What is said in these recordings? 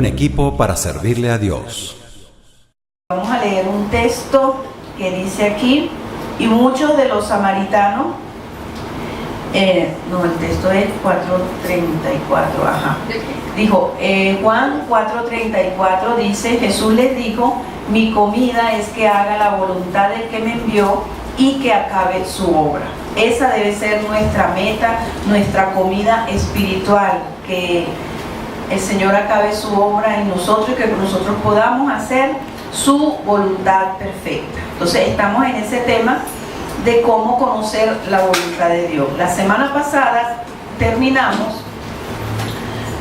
un equipo para servirle a Dios. Vamos a leer un texto que dice aquí: y muchos de los samaritanos, el texto es 4:34, dijo, Juan 4:34 dice: Jesús les dijo, mi comida es que haga la voluntad del que me envió y que acabe su obra. Esa debe ser nuestra meta, nuestra comida espiritual, que el Señor acabe su obra en nosotros y que nosotros podamos hacer su voluntad perfecta. Entonces estamos en ese tema de cómo conocer la voluntad de Dios. La semana pasada terminamos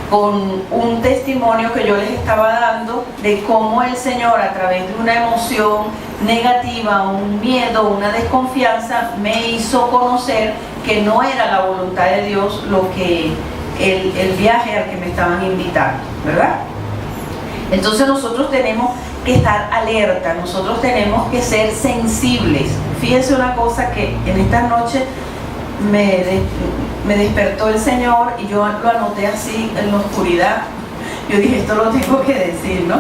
con un testimonio que yo les estaba dando de cómo el Señor, a través de una emoción negativa, un miedo, una desconfianza, me hizo conocer que no era la voluntad de Dios lo que el viaje al que me estaban invitando, ¿verdad? Entonces nosotros tenemos que estar alerta, nosotros tenemos que ser sensibles. Fíjense una cosa que en esta noche me despertó el Señor y yo lo anoté así en la oscuridad. Yo dije, esto lo tengo que decir, ¿no?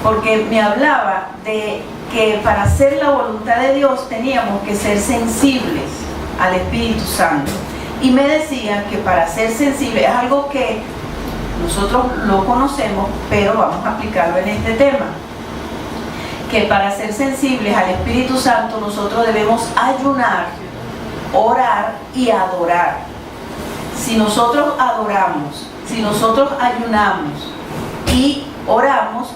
Porque me hablaba de que para hacer la voluntad de Dios teníamos que ser sensibles al Espíritu Santo. Y me decían que para ser sensibles es algo que nosotros lo conocemos, pero vamos a aplicarlo en este tema. Que para ser sensibles al Espíritu Santo nosotros debemos ayunar, orar y adorar. Si nosotros adoramos, si nosotros ayunamos y oramos,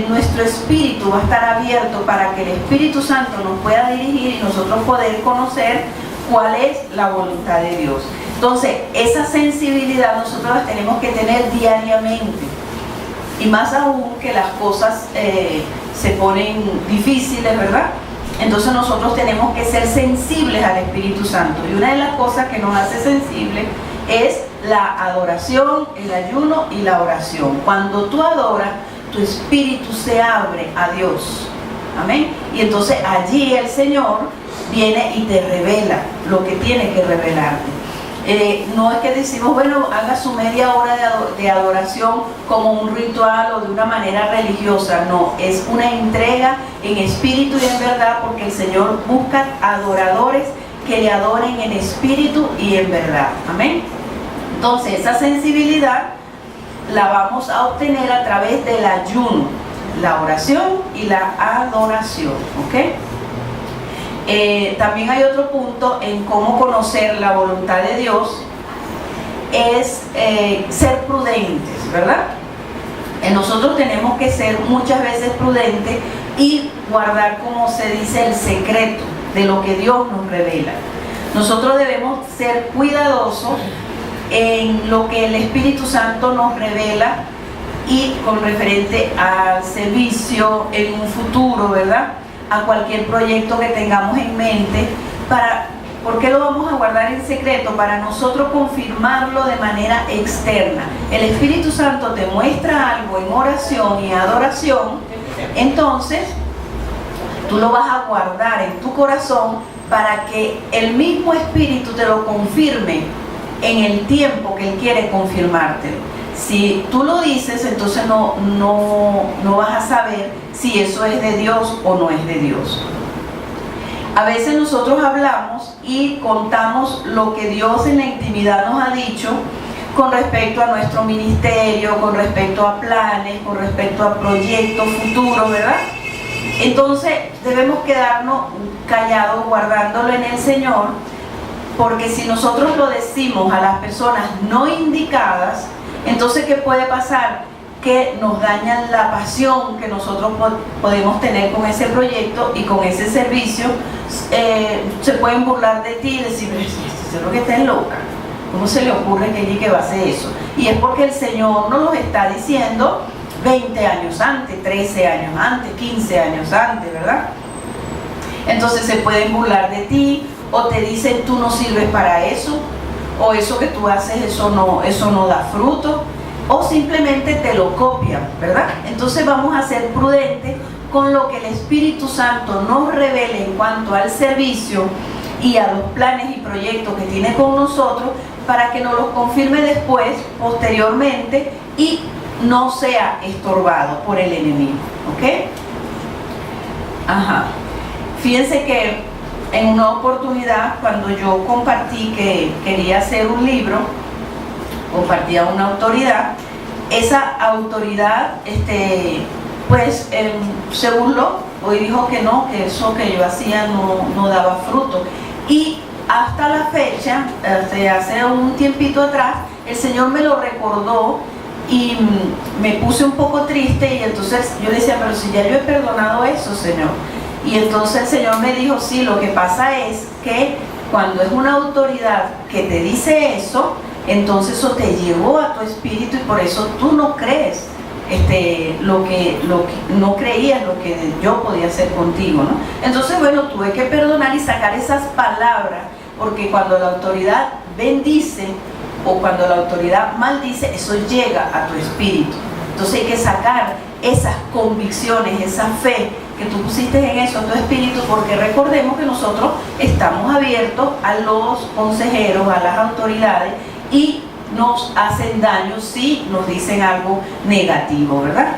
nuestro espíritu va a estar abierto para que el Espíritu Santo nos pueda dirigir y nosotros poder conocer cuál es la voluntad de Dios. Entonces, esa sensibilidad nosotros la tenemos que tener diariamente. Y más aún que las cosas se ponen difíciles, ¿verdad? Entonces nosotros tenemos que ser sensibles al Espíritu Santo. Y una de las cosas que nos hace sensibles es la adoración, el ayuno y la oración. Cuando tú adoras, tu espíritu se abre a Dios. Amén. Y entonces allí el Señor viene y te revela lo que tiene que revelarte. No es que decimos, bueno, haga su media hora de adoración como un ritual o de una manera religiosa. No, es una entrega en espíritu y en verdad, porque el Señor busca adoradores que le adoren en espíritu y en verdad. Amén. Entonces esa sensibilidad la vamos a obtener a través del ayuno, la oración y la adoración. ¿Ok? También hay otro punto en cómo conocer la voluntad de Dios, es ser prudentes, ¿verdad? Nosotros tenemos que ser muchas veces prudentes y guardar, como se dice, el secreto de lo que Dios nos revela. Nosotros debemos ser cuidadosos en lo que el Espíritu Santo nos revela y con referente al servicio en un futuro, ¿verdad? A cualquier proyecto que tengamos en mente. ¿Por qué lo vamos a guardar en secreto? Para nosotros confirmarlo de manera externa. El Espíritu Santo te muestra algo en oración y adoración, entonces tú lo vas a guardar en tu corazón para que el mismo Espíritu te lo confirme en el tiempo que Él quiere confirmártelo. Si tú lo dices, entonces no vas a saber si eso es de Dios o no es de Dios. A veces nosotros hablamos y contamos lo que Dios en la intimidad nos ha dicho con respecto a nuestro ministerio, con respecto a planes, con respecto a proyectos futuros, ¿verdad? Entonces debemos quedarnos callados, guardándolo en el Señor, porque si nosotros lo decimos a las personas no indicadas, entonces ¿qué puede pasar? Que nos dañan la pasión que nosotros podemos tener con ese proyecto y con ese servicio. Se pueden burlar de ti y decir, pero que estás loca, ¿cómo se le ocurre que va a hacer eso? Y es porque el Señor nos lo está diciendo 20 años antes, 13 años antes, 15 años antes, ¿verdad? Entonces se pueden burlar de ti, o te dicen, tú no sirves para eso, o eso que tú haces, eso no da fruto, o simplemente te lo copian, ¿verdad? Entonces vamos a ser prudentes con lo que el Espíritu Santo nos revele en cuanto al servicio y a los planes y proyectos que tiene con nosotros, para que nos los confirme después, posteriormente, y no sea estorbado por el enemigo, ¿ok? Ajá. Fíjense que en una oportunidad, cuando yo compartí que quería hacer un libro, compartí a una autoridad, esa autoridad, pues se burló y dijo que no, que eso que yo hacía no daba fruto. Y hasta la fecha, hace un tiempito atrás, el Señor me lo recordó y me puse un poco triste, y entonces yo decía, pero si ya yo he perdonado eso, Señor. Y entonces el Señor me dijo, sí, lo que pasa es que cuando es una autoridad que te dice eso, entonces eso te llevó a tu espíritu y por eso tú no crees lo que no creías, lo que yo podía hacer contigo, ¿no? Entonces, bueno, tuve que perdonar y sacar esas palabras, porque cuando la autoridad bendice o cuando la autoridad maldice, eso llega a tu espíritu. Entonces hay que sacar esas convicciones, esa fe que tú pusiste en eso, en tu espíritu, porque recordemos que nosotros estamos abiertos a los consejeros, a las autoridades, y nos hacen daño si nos dicen algo negativo, ¿verdad?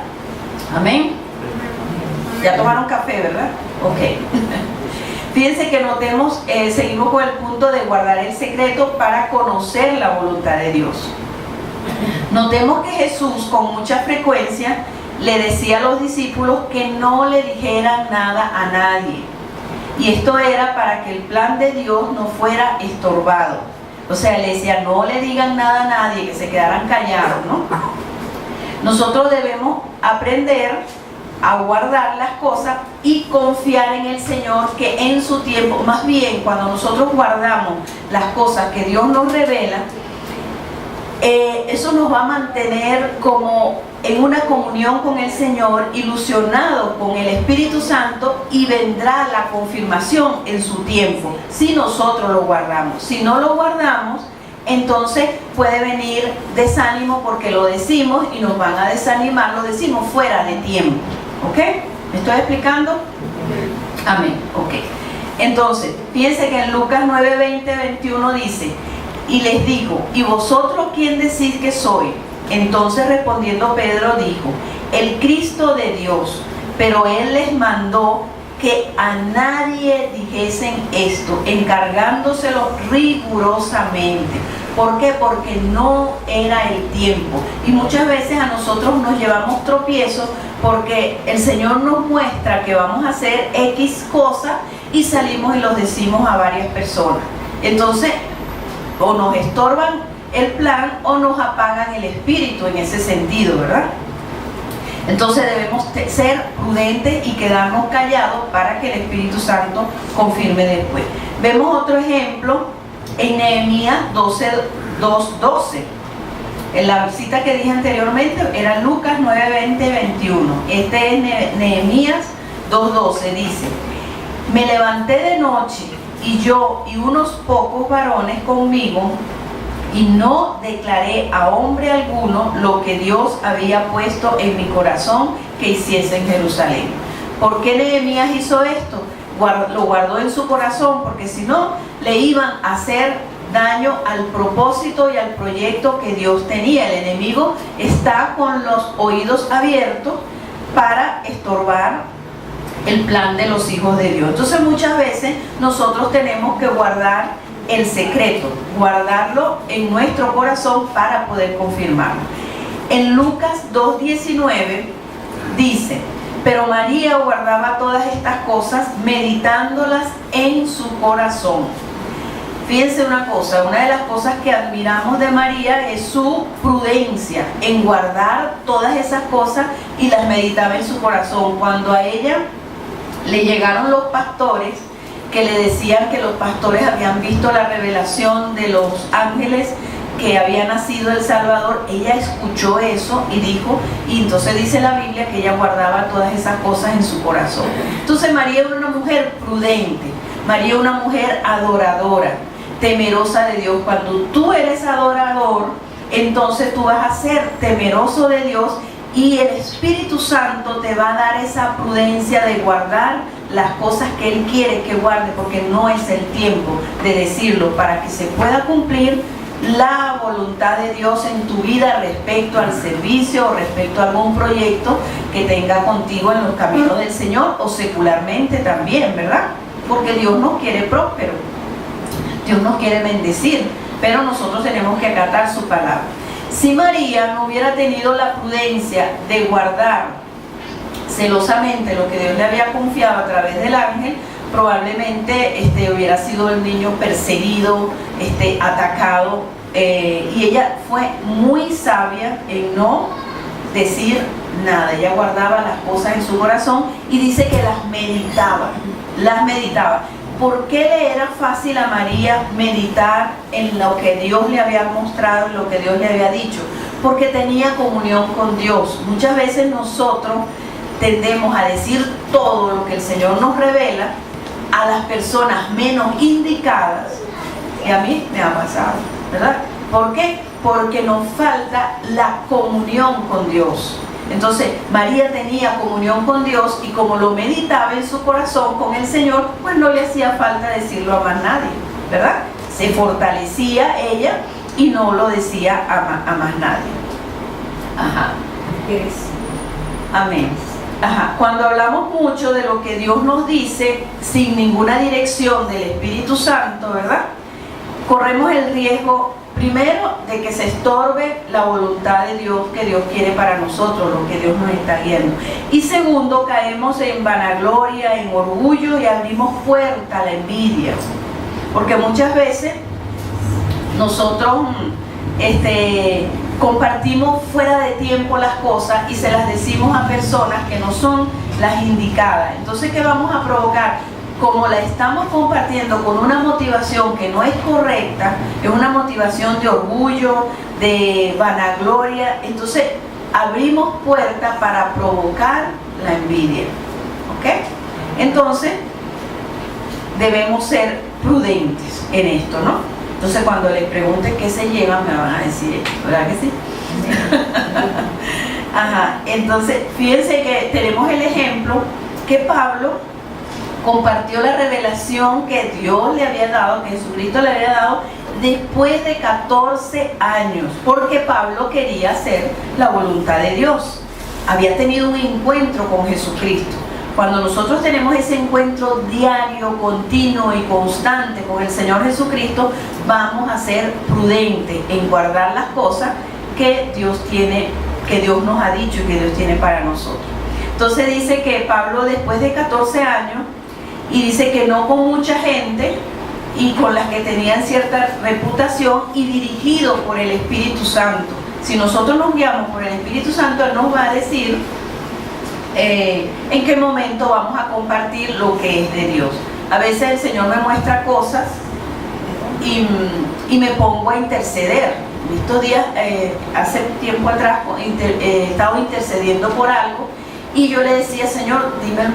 Amén. Ya tomaron café, ¿verdad? Ok. Fíjense que notemos, seguimos con el punto de guardar el secreto para conocer la voluntad de Dios. Notemos que Jesús con mucha frecuencia le decía a los discípulos que no le dijeran nada a nadie. Y esto era para que el plan de Dios no fuera estorbado. O sea, le decía, no le digan nada a nadie, que se quedaran callados, ¿no? Nosotros debemos aprender a guardar las cosas y confiar en el Señor, que en su tiempo, más bien cuando nosotros guardamos las cosas que Dios nos revela, eso nos va a mantener como en una comunión con el Señor, ilusionado con el Espíritu Santo, y vendrá la confirmación en su tiempo, si nosotros lo guardamos. Si no lo guardamos, entonces puede venir desánimo porque lo decimos y nos van a desanimar, lo decimos fuera de tiempo. ¿Ok? ¿Me estoy explicando? Amén. Ok. Entonces, fíjense que en Lucas 9, 20, 21 dice, y les dijo, ¿y vosotros quién decís que soy? Entonces respondiendo Pedro dijo, el Cristo de Dios. Pero él les mandó que a nadie dijesen esto, encargándoselo rigurosamente. ¿Por qué? Porque no era el tiempo. Y muchas veces a nosotros nos llevamos tropiezos porque el Señor nos muestra que vamos a hacer X cosas y salimos y los decimos a varias personas. Entonces, o nos estorban el plan o nos apagan el espíritu en ese sentido, ¿verdad? Entonces debemos ser prudentes y quedarnos callados para que el Espíritu Santo confirme después. Vemos otro ejemplo en Nehemías 2:12. En la cita que dije anteriormente era Lucas 9, 20, 21. Este es Nehemías 2:12. Dice, me levanté de noche y yo y unos pocos varones conmigo, y no declaré a hombre alguno lo que Dios había puesto en mi corazón que hiciese en Jerusalén. ¿Por qué Nehemías hizo esto? Lo guardó en su corazón, porque si no, le iban a hacer daño al propósito y al proyecto que Dios tenía. El enemigo está con los oídos abiertos para estorbar el plan de los hijos de Dios. Entonces muchas veces nosotros tenemos que guardar el secreto, guardarlo en nuestro corazón para poder confirmarlo. En Lucas 2:19 dice, pero María guardaba todas estas cosas meditándolas en su corazón. Fíjense una cosa, una de las cosas que admiramos de María es su prudencia en guardar todas esas cosas y las meditaba en su corazón. Cuando a ella le llegaron los pastores que le decían que los pastores habían visto la revelación de los ángeles que había nacido el Salvador, ella escuchó eso y dijo, y entonces dice la Biblia que ella guardaba todas esas cosas en su corazón. Entonces María era una mujer prudente, María era una mujer adoradora, temerosa de Dios. Cuando tú eres adorador, entonces tú vas a ser temeroso de Dios y el Espíritu Santo te va a dar esa prudencia de guardar las cosas que Él quiere que guarde, porque no es el tiempo de decirlo. Para que se pueda cumplir la voluntad de Dios en tu vida respecto al servicio o respecto a algún proyecto que tenga contigo en los caminos del Señor, o secularmente también, ¿verdad? Porque Dios nos quiere prósperos, Dios nos quiere bendecir, pero nosotros tenemos que acatar su palabra. Si María no hubiera tenido la prudencia de guardar celosamente lo que Dios le había confiado a través del ángel, probablemente hubiera sido el niño perseguido, atacado, y ella fue muy sabia en no decir nada. Ella guardaba las cosas en su corazón y dice que las meditaba. ¿Por qué le era fácil a María meditar en lo que Dios le había mostrado, en lo que Dios le había dicho? Porque tenía comunión con Dios. Muchas veces nosotros tendemos a decir todo lo que el Señor nos revela a las personas menos indicadas, y a mí me ha pasado, ¿verdad? ¿Por qué? Porque nos falta la comunión con Dios. Entonces María tenía comunión con Dios, y como lo meditaba en su corazón con el Señor, pues no le hacía falta decirlo a más nadie, ¿verdad? Se fortalecía ella y no lo decía a más nadie. Ajá. Amén. Ajá. Cuando hablamos mucho de lo que Dios nos dice sin ninguna dirección del Espíritu Santo, ¿verdad? Corremos el riesgo, primero, de que se estorbe la voluntad de Dios que Dios quiere para nosotros, lo que Dios nos está guiando. Y segundo, caemos en vanagloria, en orgullo, y abrimos puerta a la envidia. Porque muchas veces nosotros compartimos fuera de tiempo las cosas y se las decimos a personas que no son las indicadas. Entonces, ¿qué vamos a provocar? Como la estamos compartiendo con una motivación que no es correcta, es una motivación de orgullo, de vanagloria, entonces abrimos puerta para provocar la envidia. ¿Ok? Entonces, debemos ser prudentes en esto, ¿no? Entonces, cuando les pregunten qué se llevan, me van a decir esto, ¿verdad que sí? Ajá. Entonces, fíjense que tenemos el ejemplo que Pablo compartió la revelación que Dios le había dado, que Jesucristo le había dado, después de 14 años, porque Pablo quería hacer la voluntad de Dios. Había tenido un encuentro con Jesucristo. Cuando nosotros tenemos ese encuentro diario, continuo y constante con el Señor Jesucristo, vamos a ser prudentes en guardar las cosas que Dios tiene, que Dios nos ha dicho y que Dios tiene para nosotros. Entonces dice que Pablo, después de 14 años, y dice que no con mucha gente y con las que tenían cierta reputación, y dirigido por el Espíritu Santo. Si nosotros nos guiamos por el Espíritu Santo, Él nos va a decir en qué momento vamos a compartir lo que es de Dios. A veces el Señor me muestra cosas y me pongo a interceder. Estos días, hace tiempo atrás, he estado intercediendo por algo, y yo le decía: Señor, dime el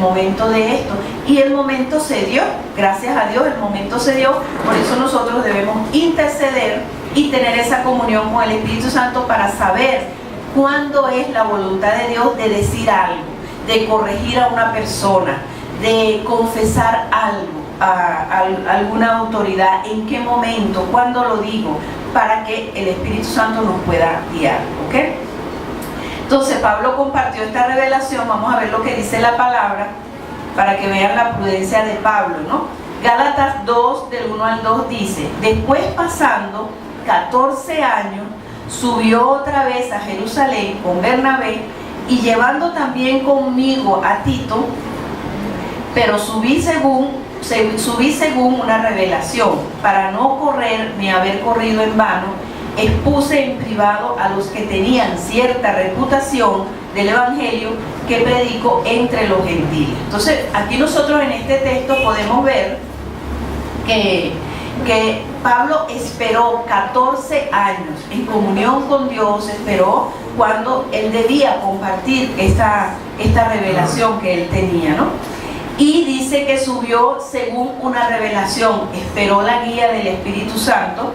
momento de esto, y el momento se dio. Gracias a Dios, el momento se dio. Por eso nosotros debemos interceder y tener esa comunión con el Espíritu Santo para saber cuándo es la voluntad de Dios de decir algo, de corregir a una persona, de confesar algo a alguna autoridad, en qué momento, cuándo lo digo, para que el Espíritu Santo nos pueda guiar. ¿Ok? Entonces Pablo compartió esta revelación. Vamos a ver lo que dice la palabra para que vean la prudencia de Pablo, ¿no? Gálatas 2, del 1 al 2 dice: después, pasando 14 años, subió otra vez a Jerusalén con Bernabé, y llevando también conmigo a Tito, pero subí según una revelación, para no correr ni haber corrido en vano. Expuse en privado a los que tenían cierta reputación del Evangelio que predico entre los gentiles. Entonces, aquí nosotros en este texto podemos ver que Pablo esperó 14 años en comunión con Dios, esperó cuando él debía compartir esta revelación que él tenía, ¿no? Y dice que subió según una revelación, esperó la guía del Espíritu Santo,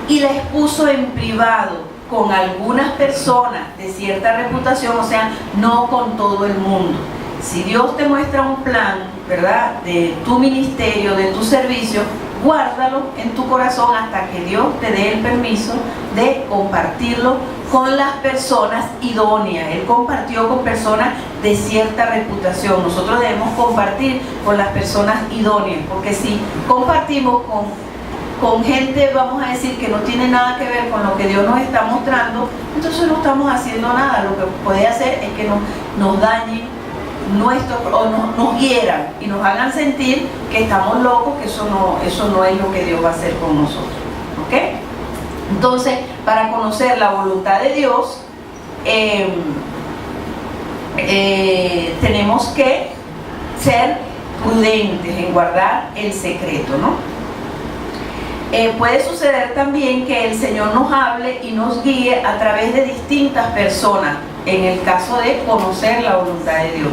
y la expuso en privado con algunas personas de cierta reputación, o sea, no con todo el mundo. Si Dios te muestra un plan, ¿verdad?, de tu ministerio, de tu servicio, guárdalo en tu corazón hasta que Dios te dé el permiso de compartirlo con las personas idóneas. Él compartió con personas de cierta reputación. Nosotros debemos compartir con las personas idóneas, porque si compartimos con gente, vamos a decir, que no tiene nada que ver con lo que Dios nos está mostrando, entonces no estamos haciendo nada. Lo que puede hacer es que nos dañen o nos hieran y nos hagan sentir que estamos locos, que eso no es lo que Dios va a hacer con nosotros. ¿Ok? Entonces, para conocer la voluntad de Dios, tenemos que ser prudentes en guardar el secreto, ¿no? Puede suceder también que el Señor nos hable y nos guíe a través de distintas personas, en el caso de conocer la voluntad de Dios.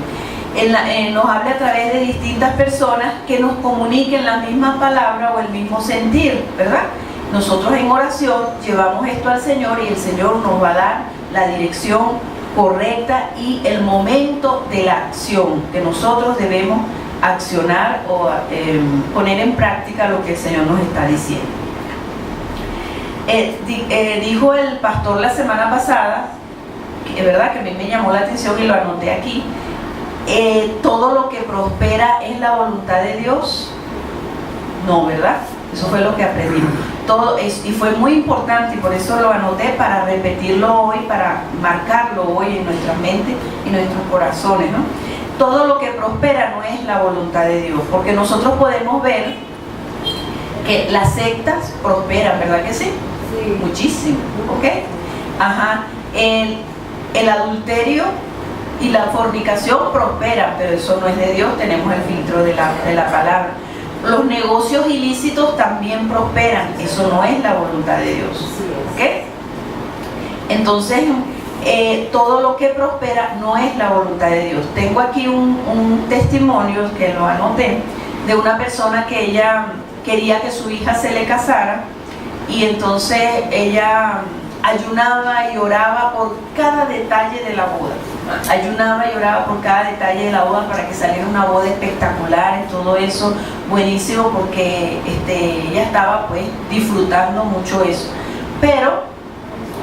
Nos hable a través de distintas personas que nos comuniquen la misma palabra o el mismo sentir, ¿verdad? Nosotros en oración llevamos esto al Señor y el Señor nos va a dar la dirección correcta y el momento de la acción que nosotros debemos accionar o poner en práctica lo que el Señor nos está diciendo. Dijo el pastor la semana pasada, es verdad que a mí me llamó la atención y lo anoté aquí, todo lo que prospera es la voluntad de Dios. No, ¿verdad? Eso fue lo que aprendimos. Y fue muy importante y por eso lo anoté, para repetirlo hoy, para marcarlo hoy en nuestras mentes y nuestros corazones, ¿no? Todo lo que prospera no es la voluntad de Dios, porque nosotros podemos ver que las sectas prosperan, ¿verdad que sí? Sí. Muchísimo, ¿ok? Ajá. El adulterio y la fornicación prosperan, pero eso no es de Dios, tenemos el filtro de la palabra. Los negocios ilícitos también prosperan, eso no es la voluntad de Dios, ¿ok? Entonces, todo lo que prospera no es la voluntad de Dios. Tengo aquí un testimonio que lo anoté, de una persona que ella quería que su hija se le casara, y entonces ella ayunaba y oraba por cada detalle de la boda. Ayunaba y oraba por cada detalle de la boda para que saliera una boda espectacular y todo eso buenísimo, porque ella estaba pues disfrutando mucho eso.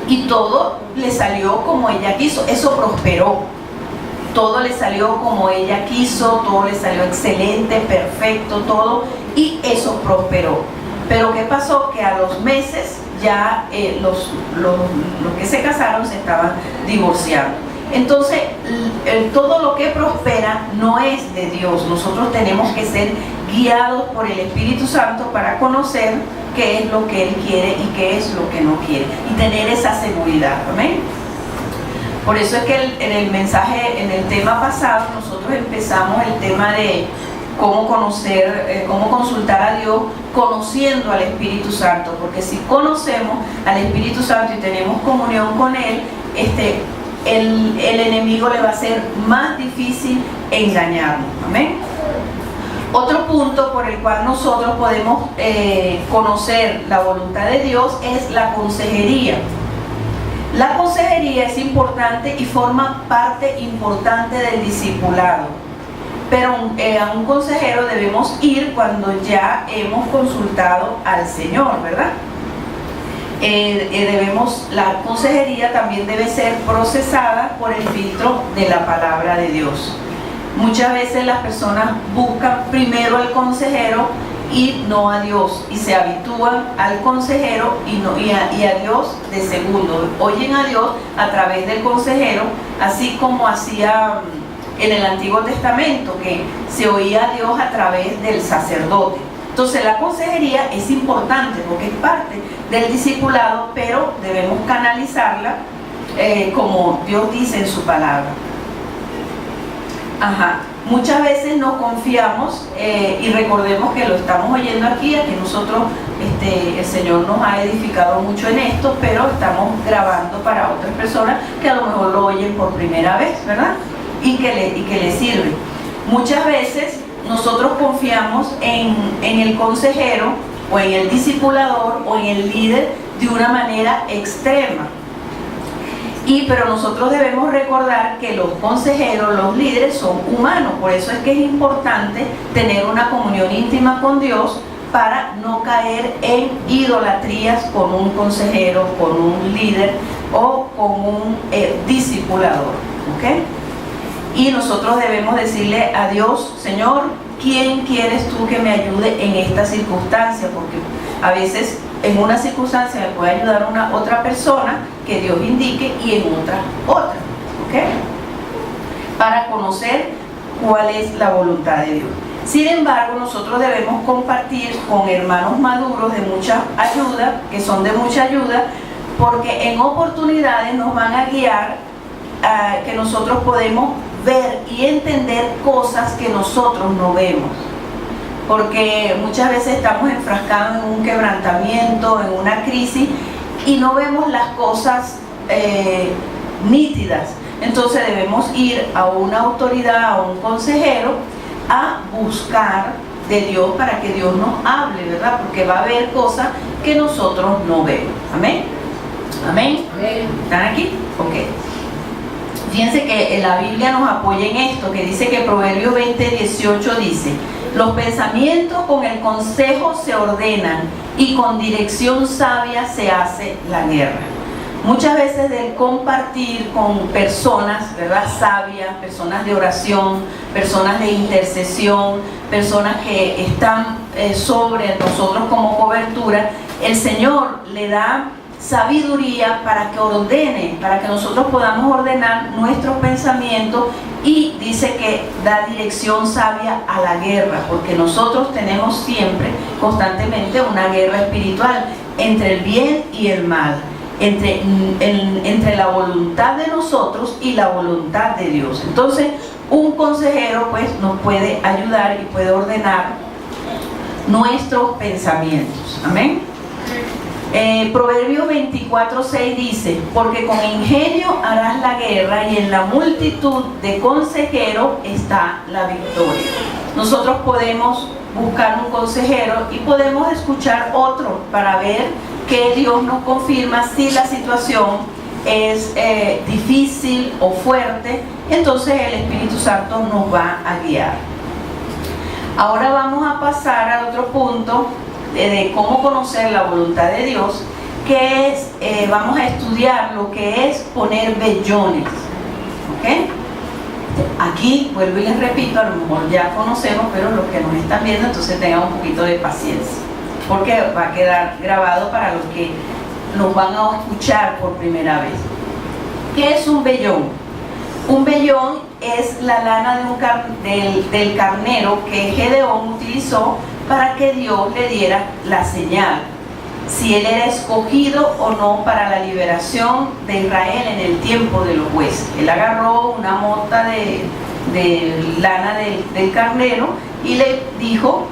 Y todo le salió como ella quiso, eso prosperó. Todo le salió como ella quiso, todo le salió excelente, perfecto, todo, y eso prosperó. Pero ¿qué pasó? Que a los meses ya los que se casaron se estaban divorciando. Entonces, todo lo que prospera no es de Dios. Nosotros tenemos que ser guiados por el Espíritu Santo para conocer qué es lo que Él quiere y qué es lo que no quiere, y tener esa seguridad. ¿Amén? Por eso es que en el mensaje, en el tema pasado, nosotros empezamos el tema de cómo conocer, cómo consultar a Dios conociendo al Espíritu Santo, porque si conocemos al Espíritu Santo y tenemos comunión con Él, el enemigo le va a ser más difícil engañarnos. Amén. Otro punto por el cual nosotros podemos conocer la voluntad de Dios es la consejería. La consejería es importante y forma parte importante del discipulado, pero a un consejero debemos ir cuando ya hemos consultado al Señor, ¿verdad? La consejería también debe ser procesada por el filtro de la palabra de Dios. Muchas veces las personas buscan primero al consejero y no a Dios, y se habitúan al consejero y a Dios de segundo. Oyen a Dios a través del consejero, así como hacía en el Antiguo Testamento, que se oía a Dios a través del sacerdote. Entonces la consejería es importante porque es parte del discipulado, pero debemos canalizarla como Dios dice en su palabra. Ajá. Muchas veces nos confiamos y recordemos que lo estamos oyendo aquí nosotros, el Señor nos ha edificado mucho en esto, pero estamos grabando para otras personas que a lo mejor lo oyen por primera vez, ¿verdad? Y que le sirve. Muchas veces nosotros confiamos en el consejero o en el discipulador o en el líder de una manera extrema. Pero nosotros debemos recordar que los consejeros, los líderes son humanos. Por eso es que es importante tener una comunión íntima con Dios para no caer en idolatrías con un consejero, con un líder o con un discipulador, ¿ok? Y nosotros debemos decirle a Dios: Señor, ¿quién quieres tú que me ayude en esta circunstancia? Porque a veces en una circunstancia me puede ayudar otra persona que Dios indique, y en otra, ¿ok? Para conocer cuál es la voluntad de Dios. Sin embargo, nosotros debemos compartir con hermanos maduros de mucha ayuda, que son de mucha ayuda, porque en oportunidades nos van a guiar a que nosotros podemos ver y entender cosas que nosotros no vemos. Porque muchas veces estamos enfrascados en un quebrantamiento, en una crisis, y no vemos las cosas nítidas. Entonces debemos ir a una autoridad, a un consejero, a buscar de Dios para que Dios nos hable, ¿verdad? Porque va a haber cosas que nosotros no vemos. ¿Amén? ¿Amén? ¿Están aquí? Ok. Fíjense que la Biblia nos apoya en esto, que dice que Proverbios 20:18 dice: los pensamientos con el consejo se ordenan, y con dirección sabia se hace la guerra. Muchas veces del compartir con personas, ¿verdad?, sabias, personas de oración, personas de intercesión, personas que están sobre nosotros como cobertura, el Señor le da sabiduría para que ordene, para que nosotros podamos ordenar nuestros pensamientos, y dice que da dirección sabia a la guerra, porque nosotros tenemos siempre, constantemente, una guerra espiritual entre el bien y el mal, entre la voluntad de nosotros y la voluntad de Dios. Entonces, un consejero pues nos puede ayudar y puede ordenar nuestros pensamientos. Amén. Proverbios 24:6 dice: porque con ingenio harás la guerra, y en la multitud de consejeros está la victoria. Nosotros podemos buscar un consejero y podemos escuchar otro para ver que Dios nos confirma si la situación es difícil o fuerte. Entonces el Espíritu Santo nos va a guiar. Ahora vamos a pasar al otro punto de cómo conocer la voluntad de Dios, que es, vamos a estudiar lo que es poner vellones, ¿ok? Aquí, vuelvo y les repito, a lo mejor ya conocemos, pero los que nos están viendo, entonces tengan un poquito de paciencia, porque va a quedar grabado para los que nos van a escuchar por primera vez. ¿Qué es un vellón? Un vellón es la lana del carnero que Gedeón utilizó para que Dios le diera la señal, si él era escogido o no para la liberación de Israel en el tiempo de los jueces. Él agarró una mota de lana del carnero y le dijo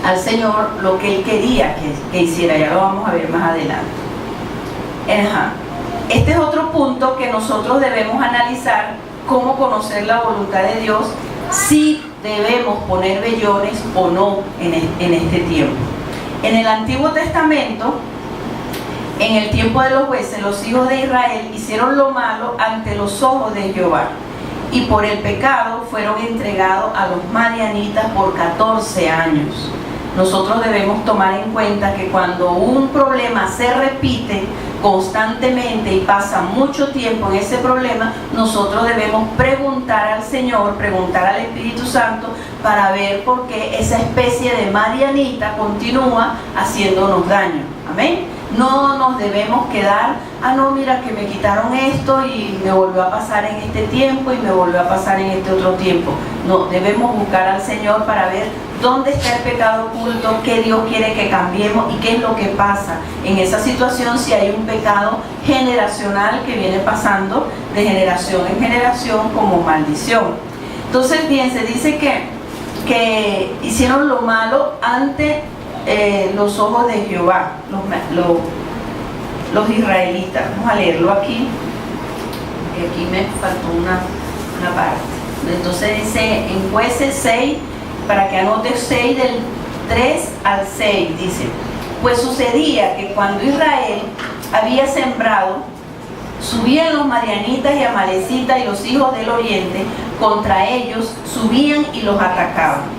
al Señor lo que él quería que hiciera. Ya lo vamos a ver más adelante. Este es otro punto que nosotros debemos analizar: cómo conocer la voluntad de Dios, si debemos poner vellones o no en este tiempo. En el Antiguo Testamento, en el tiempo de los jueces, los hijos de Israel hicieron lo malo ante los ojos de Jehová, y por el pecado fueron entregados a los madianitas por 14 años. Nosotros debemos tomar en cuenta que cuando un problema se repite constantemente y pasa mucho tiempo en ese problema, nosotros debemos preguntar al Señor, preguntar al Espíritu Santo, para ver por qué esa especie de madianita continúa haciéndonos daño. Amén. No nos debemos quedar: no, mira que me quitaron esto y me volvió a pasar en este tiempo y me volvió a pasar en este otro tiempo. No, debemos buscar al Señor para ver dónde está el pecado oculto, qué Dios quiere que cambiemos y qué es lo que pasa en esa situación, si hay un pecado generacional que viene pasando de generación en generación como maldición. Entonces, bien, se dice que hicieron lo malo ante los ojos de Jehová, los israelitas. Vamos a leerlo aquí, que aquí me faltó una parte. Entonces dice en Jueces 6, para que anote 6 del 3 al 6, dice: pues sucedía que cuando Israel había sembrado, subían los madianitas y amalecitas y los hijos del oriente contra ellos, subían y los atacaban.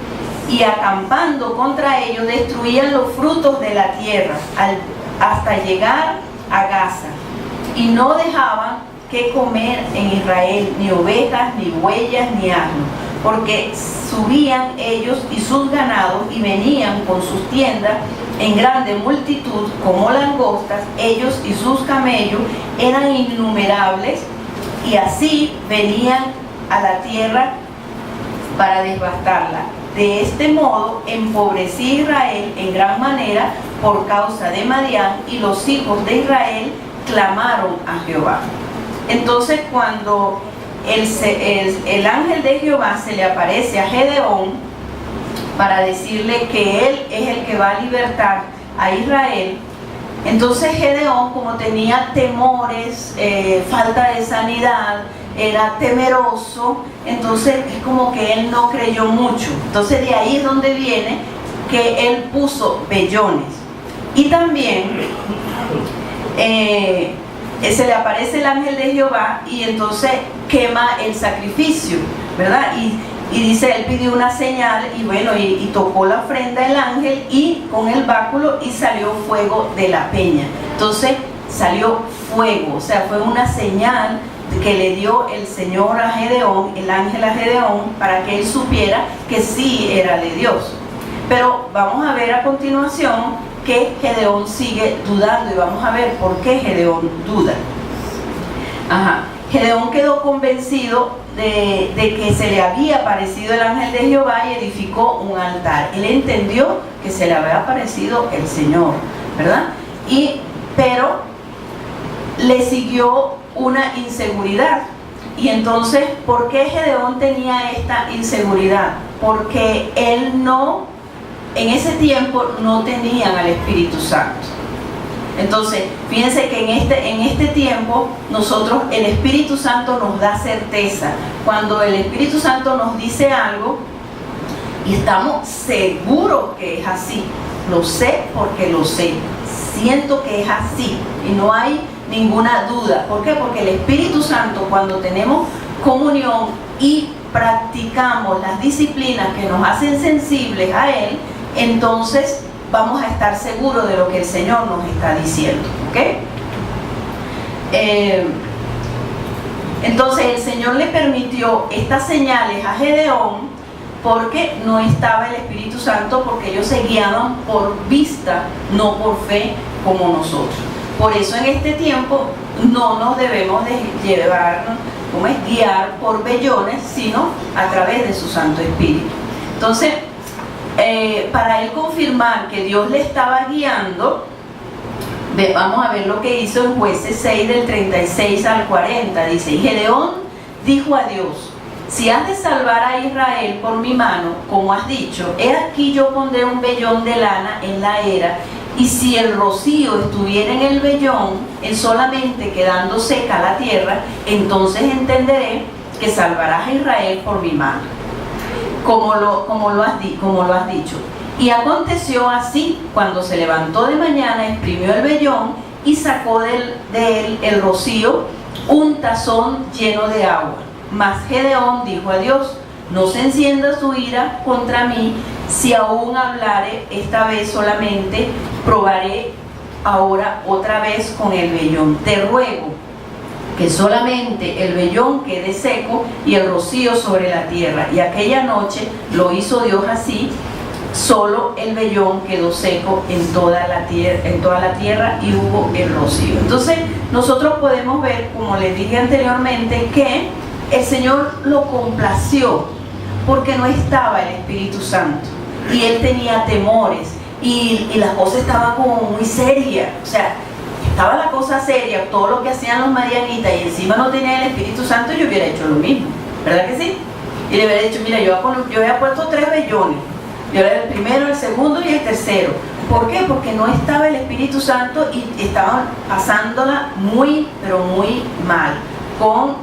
y acampando contra ellos destruían los frutos de la tierra hasta llegar a Gaza, y no dejaban que comer en Israel ni ovejas, ni bueyes, ni asnos, porque subían ellos y sus ganados y venían con sus tiendas en grande multitud como langostas. Ellos y sus camellos eran innumerables, y así venían a la tierra para devastarla. De este modo empobrecía Israel en gran manera por causa de Madián, y los hijos de Israel clamaron a Jehová. Entonces, cuando el ángel de Jehová se le aparece a Gedeón para decirle que él es el que va a libertar a Israel, entonces Gedeón, como tenía temores, falta de sanidad, era temeroso, entonces es como que él no creyó mucho. Entonces de ahí es donde viene que él puso vellones. Y también se le aparece el ángel de Jehová, y entonces quema el sacrificio, ¿verdad? Y dice, él pidió una señal, y bueno, y tocó la ofrenda el ángel y con el báculo, y salió fuego de la peña. Entonces salió fuego, o sea, fue una señal que le dio el Señor a Gedeón, el ángel a Gedeón, para que él supiera que sí era de Dios. Pero vamos a ver a continuación que Gedeón sigue dudando, y vamos a ver por qué Gedeón duda. Gedeón quedó convencido de que se le había aparecido el ángel de Jehová y edificó un altar. Él entendió que se le había aparecido el Señor, ¿verdad? Pero le siguió una inseguridad. Y entonces, ¿por qué Gedeón tenía esta inseguridad? Porque en ese tiempo no tenían al Espíritu Santo. Entonces, fíjense que en este tiempo nosotros, el Espíritu Santo nos da certeza. Cuando el Espíritu Santo nos dice algo y estamos seguros que es así, lo sé porque lo sé, siento que es así y no hay ninguna duda. ¿Por qué? Porque el Espíritu Santo, cuando tenemos comunión y practicamos las disciplinas que nos hacen sensibles a Él, entonces vamos a estar seguros de lo que el Señor nos está diciendo, ¿ok? Entonces el Señor le permitió estas señales a Gedeón porque no estaba el Espíritu Santo, porque ellos se guiaban por vista, no por fe como nosotros. Por eso en este tiempo no nos debemos de guiar por vellones, sino a través de su Santo Espíritu. Entonces, para él confirmar que Dios le estaba guiando, vamos a ver lo que hizo en Jueces 6 del 36 al 40. Dice, y Gedeón dijo a Dios, si has de salvar a Israel por mi mano, como has dicho, he aquí yo pondré un vellón de lana en la era, y si el rocío estuviera en el vellón, en solamente quedando seca la tierra, entonces entenderé que salvarás a Israel por mi mano, como lo has dicho. Y aconteció así, cuando se levantó de mañana, exprimió el vellón y sacó de él el rocío, un tazón lleno de agua. Mas Gedeón dijo a Dios, no se encienda su ira contra mí, si aún hablare esta vez solamente, probaré ahora otra vez con el vellón. Te ruego que solamente el vellón quede seco y el rocío sobre la tierra. Y aquella noche lo hizo Dios así, solo el vellón quedó seco en toda la tierra y hubo el rocío. Entonces nosotros podemos ver, como les dije anteriormente, que el Señor lo complació porque no estaba el Espíritu Santo y él tenía temores y las cosas estaban como muy serias. O sea, estaba la cosa seria, todo lo que hacían los madianitas, y encima no tenía el Espíritu Santo. Yo hubiera hecho lo mismo, ¿verdad que sí? Y le hubiera dicho, mira, yo había puesto 3 vellones, yo era el primero, el segundo y el tercero. ¿Por qué? Porque no estaba el Espíritu Santo y estaban pasándola muy, pero muy mal con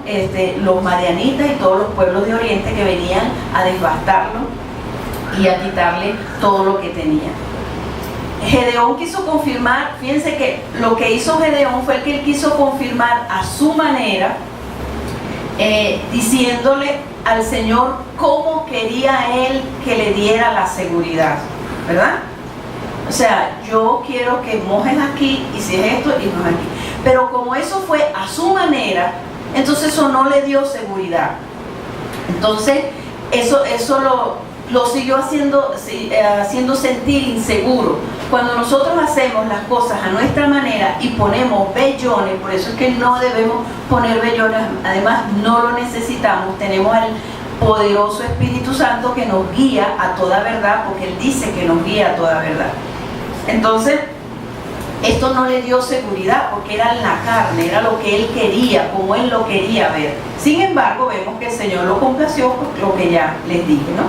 los madianitas y todos los pueblos de Oriente que venían a devastarlo y a quitarle todo lo que tenía. Gedeón quiso confirmar, fíjense que lo que hizo Gedeón fue que él quiso confirmar a su manera diciéndole al Señor cómo quería Él que le diera la seguridad, ¿verdad? O sea, yo quiero que mojes aquí, y si es esto, y no es aquí. Pero como eso fue a su manera, entonces eso no le dio seguridad. Entonces, eso lo siguió haciendo sentir inseguro. Cuando nosotros hacemos las cosas a nuestra manera y ponemos vellones, por eso es que no debemos poner vellones, además no lo necesitamos, tenemos el poderoso Espíritu Santo que nos guía a toda verdad, porque Él dice que nos guía a toda verdad. Entonces, esto no le dio seguridad porque era en la carne, era lo que Él quería, como Él lo quería ver. Sin embargo, vemos que el Señor lo complació por lo que ya les dije, ¿no?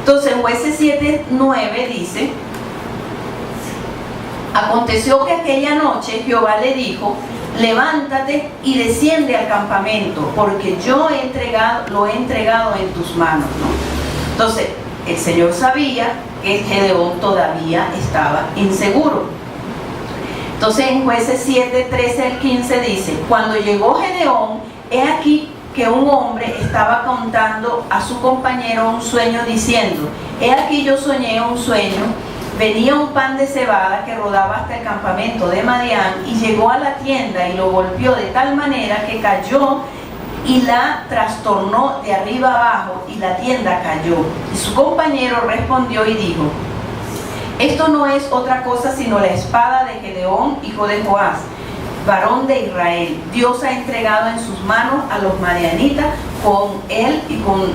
Entonces, Jueces 7:9 dice: aconteció que aquella noche Jehová le dijo: levántate y desciende al campamento, porque yo lo he entregado en tus manos, ¿no? Entonces, el Señor sabía que Gedeón todavía estaba inseguro. Entonces, en Jueces 7:13 al 15 dice: cuando llegó Gedeón, he aquí que un hombre estaba contando a su compañero un sueño, diciendo: he aquí yo soñé un sueño, venía un pan de cebada que rodaba hasta el campamento de Madián, y llegó a la tienda y lo golpeó de tal manera que cayó y la trastornó de arriba abajo, y la tienda cayó. Y su compañero respondió y dijo: esto no es otra cosa sino la espada de Gedeón, hijo de Joás, varón de Israel. Dios ha entregado en sus manos a los madianitas con él y con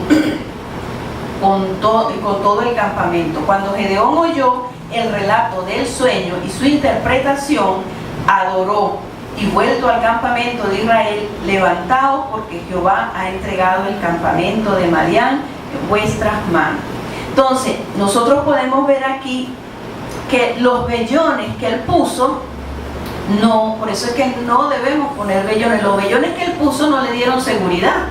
todo el campamento. Cuando Gedeón oyó el relato del sueño y su interpretación, adoró, y vuelto al campamento de Israel: levantaos, porque Jehová ha entregado el campamento de Madián en vuestras manos. Entonces, nosotros podemos ver aquí que los vellones que él puso, no, por eso es que no debemos poner vellones. Los vellones que él puso no le dieron seguridad,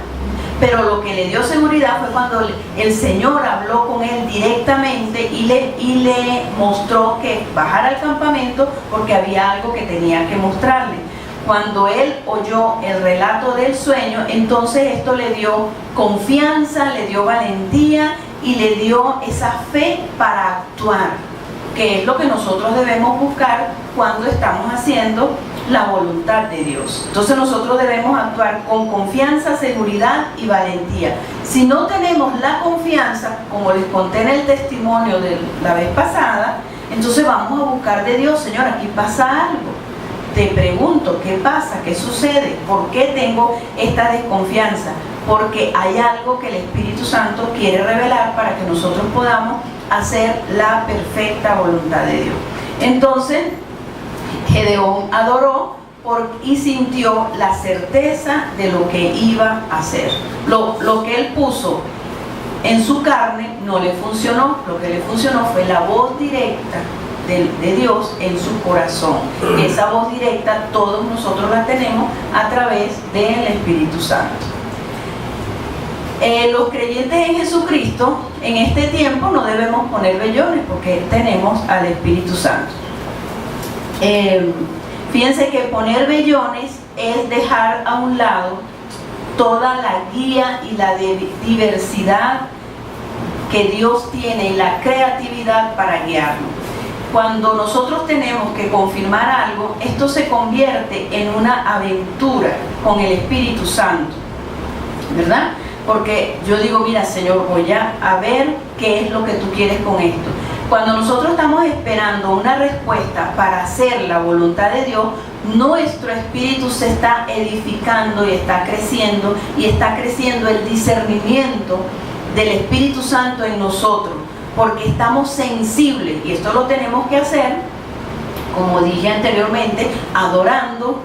pero lo que le dio seguridad fue cuando el Señor habló con él directamente y le mostró que bajara al campamento, porque había algo que tenía que mostrarle. Cuando él oyó el relato del sueño, entonces esto le dio confianza, le dio valentía y le dio esa fe para actuar, que es lo que nosotros debemos buscar cuando estamos haciendo la voluntad de Dios. Entonces nosotros debemos actuar con confianza, seguridad y valentía. Si no tenemos la confianza, como les conté en el testimonio de la vez pasada, entonces vamos a buscar de Dios: Señor, aquí pasa algo. Te pregunto, ¿qué pasa? ¿Qué sucede? ¿Por qué tengo esta desconfianza? Porque hay algo que el Espíritu Santo quiere revelar para que nosotros podamos hacer la perfecta voluntad de Dios. Entonces, Gedeón adoró y sintió la certeza de lo que iba a hacer. Lo que él puso en su carne no le funcionó. Lo que le funcionó fue la voz directa de Dios en su corazón. Esa voz directa todos nosotros la tenemos a través del Espíritu Santo. Los creyentes en Jesucristo en este tiempo no debemos poner vellones, porque tenemos al Espíritu Santo. Fíjense que poner vellones es dejar a un lado toda la guía y la diversidad que Dios tiene y la creatividad para guiarnos. Cuando nosotros tenemos que confirmar algo, esto se convierte en una aventura con el Espíritu Santo, ¿verdad? Porque yo digo: mira, Señor, voy a ver qué es lo que tú quieres con esto. Cuando nosotros estamos esperando una respuesta para hacer la voluntad de Dios, nuestro espíritu se está edificando y está creciendo el discernimiento del Espíritu Santo en nosotros, porque estamos sensibles, y esto lo tenemos que hacer, como dije anteriormente, adorando,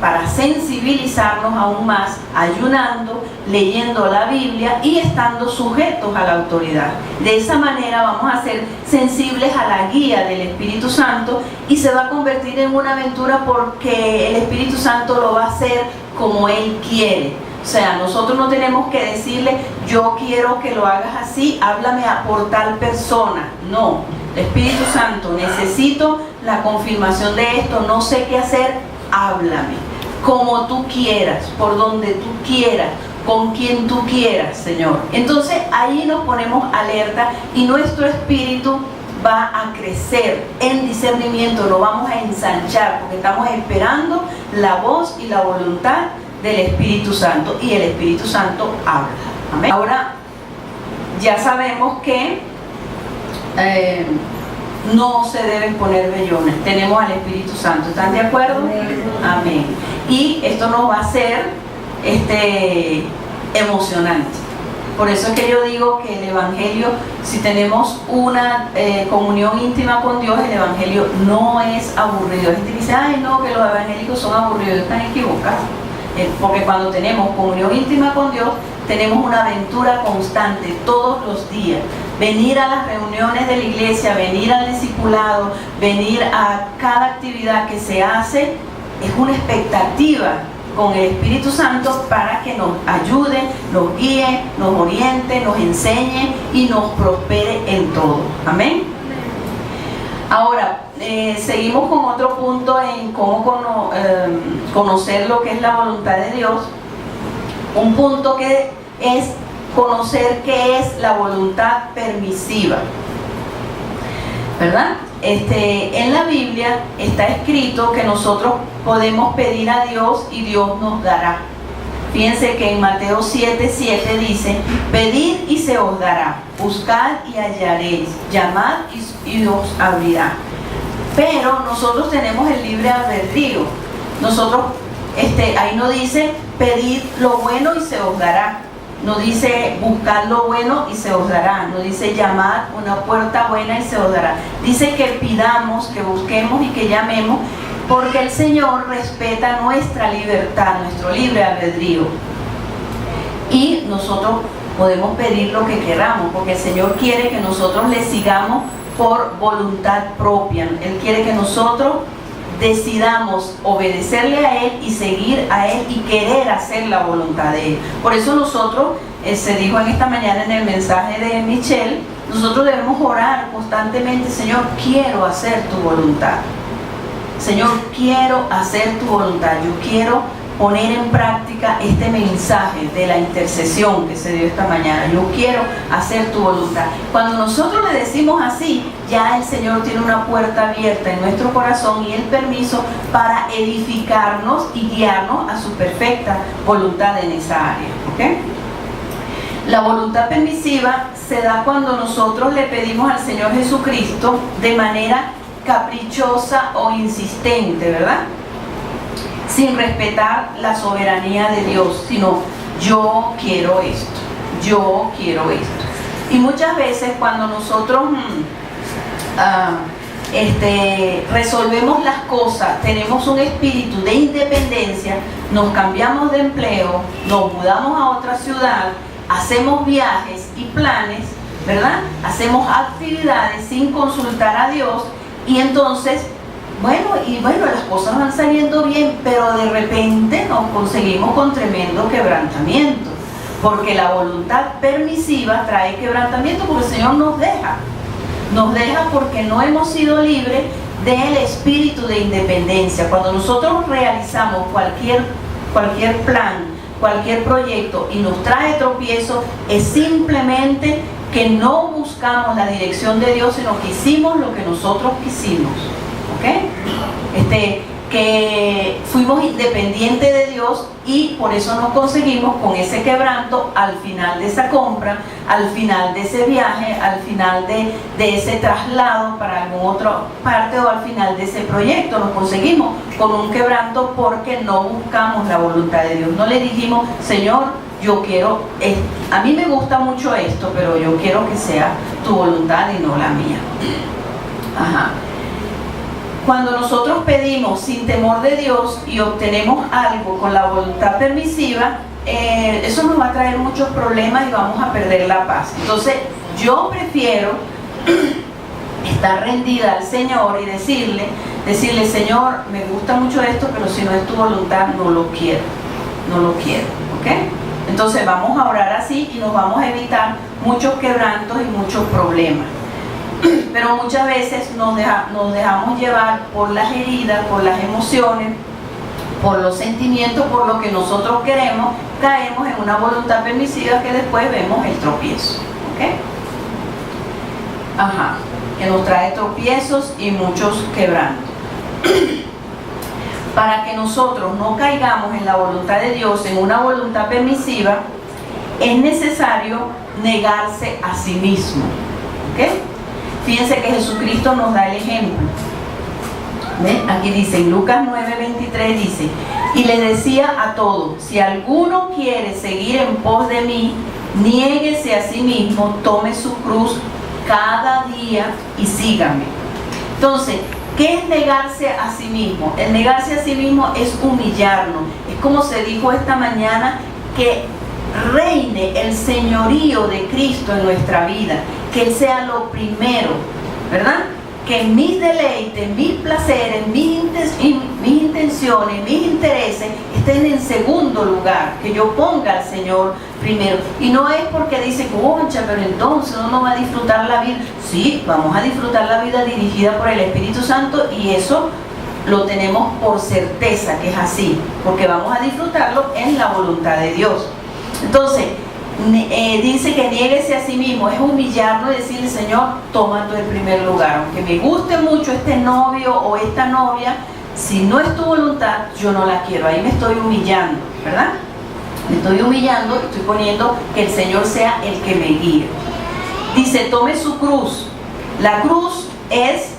para sensibilizarnos aún más, ayunando, leyendo la Biblia y estando sujetos a la autoridad. De esa manera vamos a ser sensibles a la guía del Espíritu Santo, y se va a convertir en una aventura, porque el Espíritu Santo lo va a hacer como Él quiere. O sea, nosotros no tenemos que decirle: yo quiero que lo hagas así, háblame por tal persona. No, el Espíritu Santo: necesito la confirmación de esto, no sé qué hacer, háblame como tú quieras, por donde tú quieras, con quien tú quieras, Señor. Entonces ahí nos ponemos alerta y nuestro espíritu va a crecer en discernimiento, lo vamos a ensanchar porque estamos esperando la voz y la voluntad del Espíritu Santo, y el Espíritu Santo habla. Amén. Ahora ya sabemos que no se deben poner vellones. Tenemos al Espíritu Santo. ¿Están de acuerdo? Amén. Y esto nos va a hacer emocionante. Por eso es que yo digo que el Evangelio, si tenemos una comunión íntima con Dios, el Evangelio no es aburrido. Hay gente que dice, ay no, que los evangélicos son aburridos. Están equivocados. Porque cuando tenemos comunión íntima con Dios, tenemos una aventura constante todos los días. Venir a las reuniones de la iglesia, venir al discipulado, venir a cada actividad que se hace, es una expectativa con el Espíritu Santo para que nos ayude, nos guíe, nos oriente, nos enseñe y nos prospere en todo. Amén. Ahora, seguimos con otro punto en cómo conocer lo que es la voluntad de Dios. Un punto que es conocer qué es la voluntad permisiva, ¿verdad? En la Biblia está escrito que nosotros podemos pedir a Dios y Dios nos dará. Fíjense que en Mateo 7:7 dice, pedid y se os dará, buscad y hallaréis, llamad y os abrirá. Pero nosotros tenemos el libre albedrío. Nosotros, ahí no dice pedid lo bueno y se os dará. No dice buscad lo bueno y se os dará. No dice llamad una puerta buena y se os dará. Dice que pidamos, que busquemos y que llamemos, porque el Señor respeta nuestra libertad, nuestro libre albedrío. Y nosotros podemos pedir lo que queramos, porque el Señor quiere que nosotros le sigamos por voluntad propia. Él quiere que nosotros decidamos obedecerle a Él y seguir a Él y querer hacer la voluntad de Él. Por eso nosotros, se dijo en esta mañana en el mensaje de Michelle, nosotros debemos orar constantemente, Señor, quiero hacer tu voluntad. Señor, quiero hacer tu voluntad. Yo quiero poner en práctica este mensaje de la intercesión que se dio esta mañana. Yo quiero hacer tu voluntad. Cuando nosotros le decimos así, ya el Señor tiene una puerta abierta en nuestro corazón y el permiso para edificarnos y guiarnos a su perfecta voluntad en esa área. ¿Okay? La voluntad permisiva se da cuando nosotros le pedimos al Señor Jesucristo de manera caprichosa o insistente, ¿verdad? Sin respetar la soberanía de Dios, sino yo quiero esto, yo quiero esto. Y muchas veces cuando nosotros resolvemos las cosas, tenemos un espíritu de independencia, nos cambiamos de empleo, nos mudamos a otra ciudad, hacemos viajes y planes, ¿verdad? Hacemos actividades sin consultar a Dios y entonces las cosas van saliendo bien, pero de repente nos conseguimos con tremendo quebrantamiento, porque la voluntad permisiva trae quebrantamiento, porque el Señor nos deja porque no hemos sido libres del espíritu de independencia. Cuando nosotros realizamos cualquier plan, cualquier proyecto y nos trae tropiezo, es simplemente que no buscamos la dirección de Dios, sino que hicimos lo que nosotros quisimos. ¿Okay? Que fuimos independientes de Dios y por eso nos conseguimos con ese quebranto al final de esa compra, al final de ese viaje, al final de ese traslado para alguna otra parte o al final de ese proyecto. Nos conseguimos con un quebranto porque no buscamos la voluntad de Dios. No le dijimos, Señor, yo quiero, a mí me gusta mucho esto, pero yo quiero que sea tu voluntad y no la mía. Ajá. Cuando nosotros pedimos sin temor de Dios y obtenemos algo con la voluntad permisiva, eso nos va a traer muchos problemas y vamos a perder la paz. Entonces, yo prefiero estar rendida al Señor y decirle, Señor, me gusta mucho esto, pero si no es tu voluntad, no lo quiero. ¿Ok? Entonces, vamos a orar así y nos vamos a evitar muchos quebrantos y muchos problemas. Pero muchas veces nos dejamos llevar por las heridas, por las emociones, por los sentimientos, por lo que nosotros queremos, caemos en una voluntad permisiva que después vemos el tropiezo. ¿Ok? Ajá, que nos trae tropiezos y muchos quebrantos. Para que nosotros no caigamos en la voluntad de Dios, en una voluntad permisiva, es necesario negarse a sí mismo. ¿Ok? Fíjense que Jesucristo nos da el ejemplo. ¿Ven? Aquí dice, en Lucas 9:23 dice, y le decía a todos, si alguno quiere seguir en pos de mí, niéguese a sí mismo, tome su cruz cada día y sígame. Entonces, ¿qué es negarse a sí mismo? El negarse a sí mismo es humillarnos. Es como se dijo esta mañana, que reine el señorío de Cristo en nuestra vida, que Él sea lo primero, ¿verdad? Que mis deleites, mis placeres, mis intenciones, mis intereses estén en segundo lugar, que yo ponga al Señor primero. Y no es porque dice, concha, pero entonces uno no va a disfrutar la vida. Sí, vamos a disfrutar la vida dirigida por el Espíritu Santo, y eso lo tenemos por certeza que es así, porque vamos a disfrutarlo en la voluntad de Dios. Entonces, dice que niéguese a sí mismo, es humillarnos y decirle, Señor, toma tú el primer lugar. Aunque me guste mucho este novio o esta novia, si no es tu voluntad, yo no la quiero. Ahí me estoy humillando, ¿verdad? Me estoy humillando y estoy poniendo que el Señor sea el que me guíe. Dice, tome su cruz. La cruz es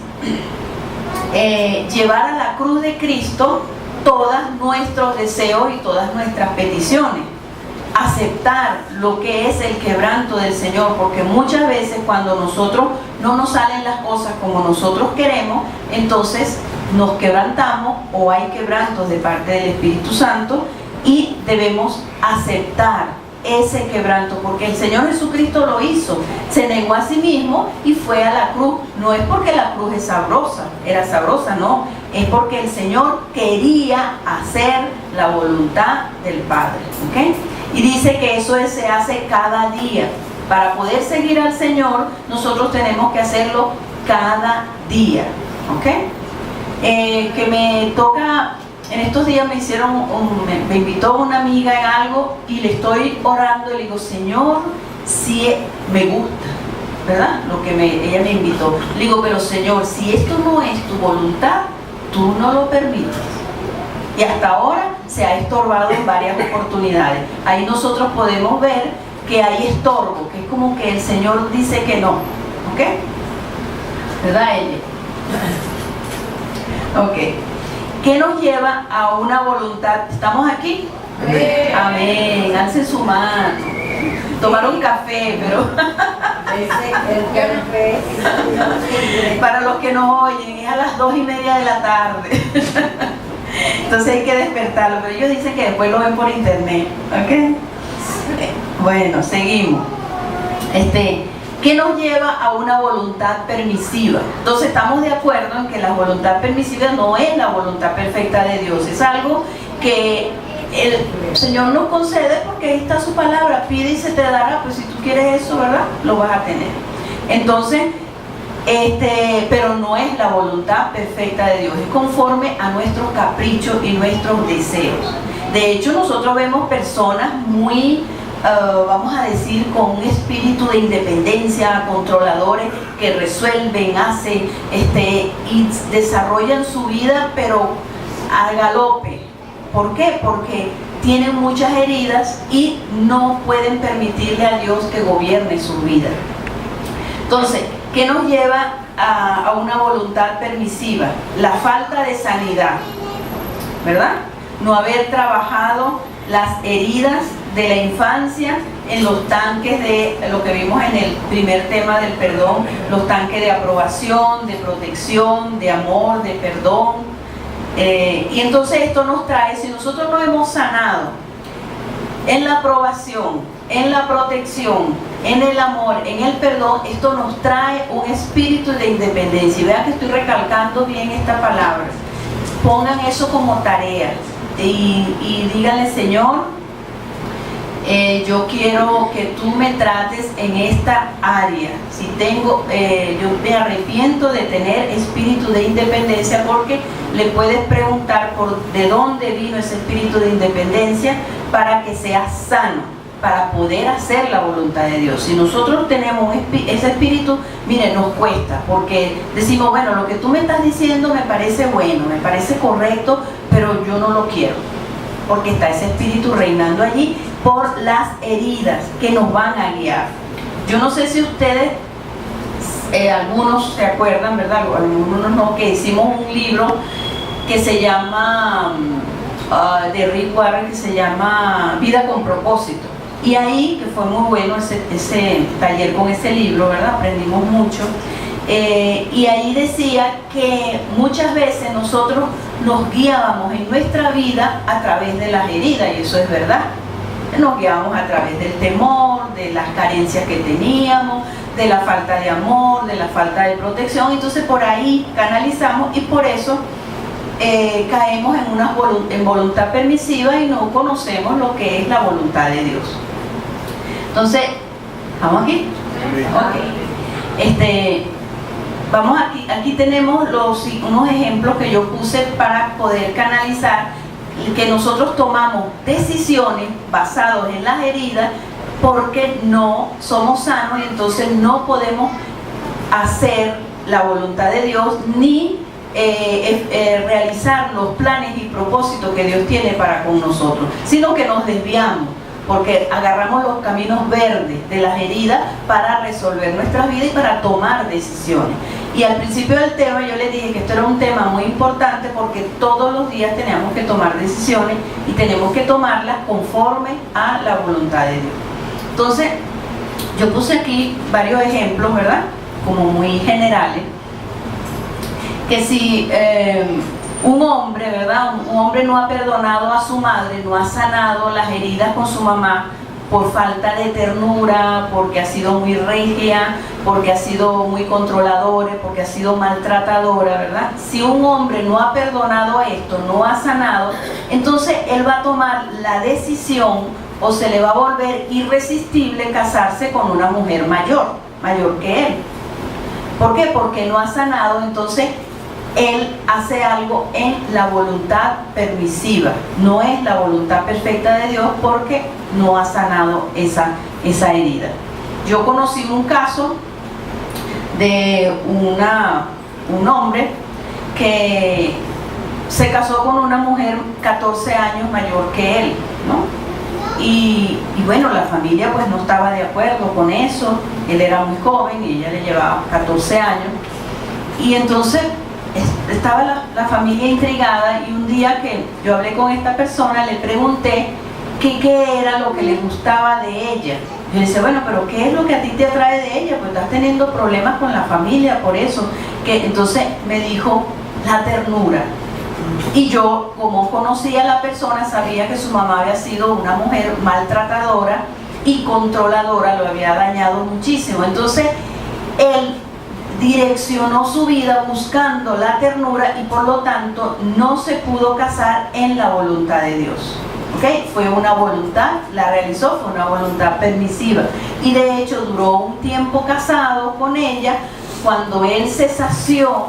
llevar a la cruz de Cristo todos nuestros deseos y todas nuestras peticiones. Aceptar lo que es el quebranto del Señor, porque muchas veces cuando nosotros no nos salen las cosas como nosotros queremos, entonces nos quebrantamos o hay quebrantos de parte del Espíritu Santo, y debemos aceptar ese quebranto, porque el Señor Jesucristo lo hizo, se negó a sí mismo y fue a la cruz. No es porque la cruz es sabrosa, era sabrosa, no, es porque el Señor quería hacer la voluntad del Padre. ¿Ok? Y dice que eso se hace cada día. Para poder seguir al Señor, nosotros tenemos que hacerlo cada día. ¿Ok? Que me toca, en estos días me invitó una amiga en algo, y le estoy orando y le digo, Señor, si me gusta, ¿verdad? Lo que ella me invitó. Le digo, pero Señor, si esto no es tu voluntad, tú no lo permites. Y hasta ahora se ha estorbado en varias oportunidades. Ahí nosotros podemos ver que hay estorbo, que es como que el Señor dice que no. ¿Ok? ¿Verdad, ella? Ok. ¿Qué nos lleva a una voluntad? ¿Estamos aquí? Amén. Amén. Alcen su mano. Tomaron café, pero para los que no oyen, es a las 2:30 de la tarde. Entonces hay que despertarlo, pero ellos dicen que después lo ven por internet. ¿Ok? Bueno, seguimos. ¿Qué nos lleva a una voluntad permisiva? Entonces estamos de acuerdo en que la voluntad permisiva no es la voluntad perfecta de Dios, es algo que el Señor nos concede porque ahí está su palabra, pide y se te dará. Pues si tú quieres eso, ¿verdad? Lo vas a tener. Entonces, pero no es la voluntad perfecta de Dios, es conforme a nuestros caprichos y nuestros deseos. De hecho, nosotros vemos personas muy, vamos a decir, con un espíritu de independencia, controladores, que resuelven, hacen, y desarrollan su vida, pero a galope. ¿Por qué? Porque tienen muchas heridas y no pueden permitirle a Dios que gobierne su vida. Entonces, ¿qué nos lleva a una voluntad permisiva? La falta de sanidad, ¿verdad? No haber trabajado las heridas de la infancia en los tanques de lo que vimos en el primer tema del perdón, los tanques de aprobación, de protección, de amor, de perdón. Y entonces esto nos trae, si nosotros no hemos sanado en la aprobación, en la protección, en el amor, en el perdón, esto nos trae un espíritu de independencia. Y vean que estoy recalcando bien esta palabra. Pongan eso como tarea y díganle, Señor, yo quiero que tú me trates en esta área. Si tengo, yo me arrepiento de tener espíritu de independencia, porque le puedes preguntar de dónde vino ese espíritu de independencia para que seas sano, para poder hacer la voluntad de Dios. Si nosotros tenemos ese espíritu, mire, nos cuesta, porque decimos, bueno, lo que tú me estás diciendo me parece bueno, me parece correcto, pero yo no lo quiero, porque está ese espíritu reinando allí por las heridas que nos van a guiar. Yo no sé si ustedes, algunos se acuerdan, ¿verdad? Algunos no, que hicimos un libro que se llama, de Rick Warren, que se llama Vida con Propósito. Y ahí, que fue muy bueno ese taller con ese libro, ¿verdad? Aprendimos mucho. Y ahí decía que muchas veces nosotros nos guiábamos en nuestra vida a través de las heridas, y eso es verdad. Nos guiábamos a través del temor, de las carencias que teníamos, de la falta de amor, de la falta de protección. Entonces por ahí canalizamos y por eso caemos en voluntad permisiva y no conocemos lo que es la voluntad de Dios. Entonces, ¿vamos aquí? Ok. Vamos aquí tenemos unos ejemplos que yo puse para poder canalizar que nosotros tomamos decisiones basadas en las heridas porque no somos sanos y entonces no podemos hacer la voluntad de Dios ni realizar los planes y propósitos que Dios tiene para con nosotros, sino que nos desviamos porque agarramos los caminos verdes de las heridas para resolver nuestras vidas y para tomar decisiones. Y al principio del tema yo les dije que esto era un tema muy importante porque todos los días tenemos que tomar decisiones y tenemos que tomarlas conforme a la voluntad de Dios. Entonces, yo puse aquí varios ejemplos, ¿verdad? Como muy generales. Que si un hombre, ¿verdad? Un hombre no ha perdonado a su madre, no ha sanado las heridas con su mamá por falta de ternura, porque ha sido muy regia, porque ha sido muy controladora, porque ha sido maltratadora, ¿verdad? Si un hombre no ha perdonado esto, no ha sanado, entonces él va a tomar la decisión o se le va a volver irresistible casarse con una mujer mayor que él. ¿Por qué? Porque no ha sanado, entonces él hace algo en la voluntad permisiva, no es la voluntad perfecta de Dios porque no ha sanado esa herida. Yo conocí un caso de un hombre que se casó con una mujer 14 años mayor que él, ¿no? Y bueno, la familia pues no estaba de acuerdo con eso, él era muy joven y ella le llevaba 14 años, y entonces estaba la familia intrigada, y un día que yo hablé con esta persona le pregunté qué era lo que le gustaba de ella. Yo le decía, bueno, pero ¿qué es lo que a ti te atrae de ella? Pues estás teniendo problemas con la familia, por eso. Entonces me dijo, la ternura. Y yo, como conocía a la persona, sabía que su mamá había sido una mujer maltratadora y controladora, lo había dañado muchísimo. Entonces él direccionó su vida buscando la ternura y por lo tanto no se pudo casar en la voluntad de Dios. ¿Okay? Fue una voluntad, la realizó, fue una voluntad permisiva, y de hecho duró un tiempo casado con ella. Cuando él se sació,